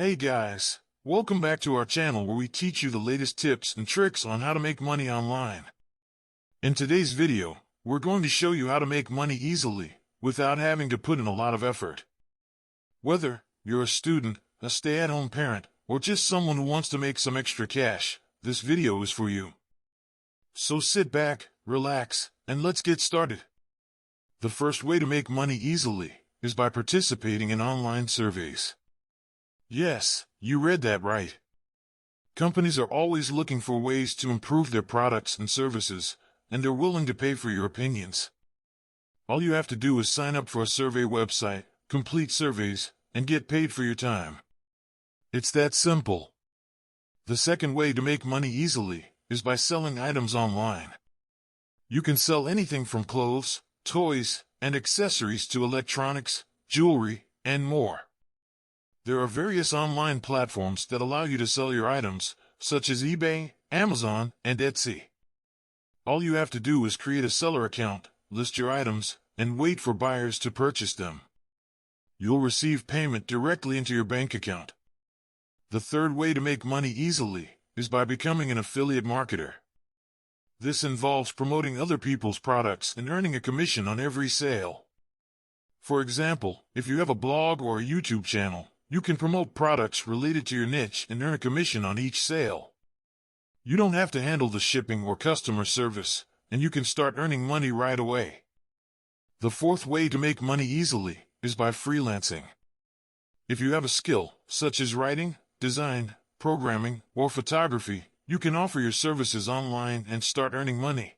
Hey guys, welcome back to our channel where we teach you the latest tips and tricks on how to make money online. In today's video, we're going to show you how to make money easily, without having to put in a lot of effort. Whether you're a student, a stay-at-home parent, or just someone who wants to make some extra cash, this video is for you. So sit back, relax, and let's get started. The first way to make money easily is by participating in online surveys. Yes, you read that right. Companies are always looking for ways to improve their products and services, and they're willing to pay for your opinions. All you have to do is sign up for a survey website, complete surveys, and get paid for your time. It's that simple. The second way to make money easily is by selling items online. You can sell anything from clothes, toys, and accessories to electronics, jewelry, and more. There are various online platforms that allow you to sell your items, such as eBay, Amazon, and Etsy. All you have to do is create a seller account, list your items, and wait for buyers to purchase them. You'll receive payment directly into your bank account. The third way to make money easily is by becoming an affiliate marketer. This involves promoting other people's products and earning a commission on every sale. For example, if you have a blog or a YouTube channel, you can promote products related to your niche and earn a commission on each sale. You don't have to handle the shipping or customer service, and you can start earning money right away. The fourth way to make money easily is by freelancing. If you have a skill, such as writing, design, programming, or photography, you can offer your services online and start earning money.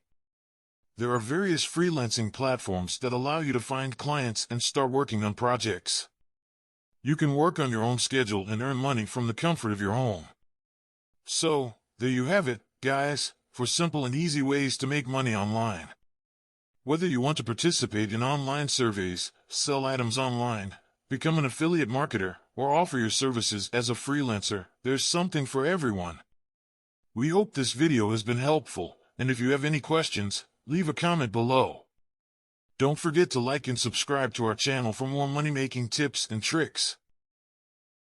There are various freelancing platforms that allow you to find clients and start working on projects. You can work on your own schedule and earn money from the comfort of your home. So, there you have it, guys, for simple and easy ways to make money online. Whether you want to participate in online surveys, sell items online, become an affiliate marketer, or offer your services as a freelancer, there's something for everyone. We hope this video has been helpful, and if you have any questions, leave a comment below. Don't forget to like and subscribe to our channel for more money-making tips and tricks.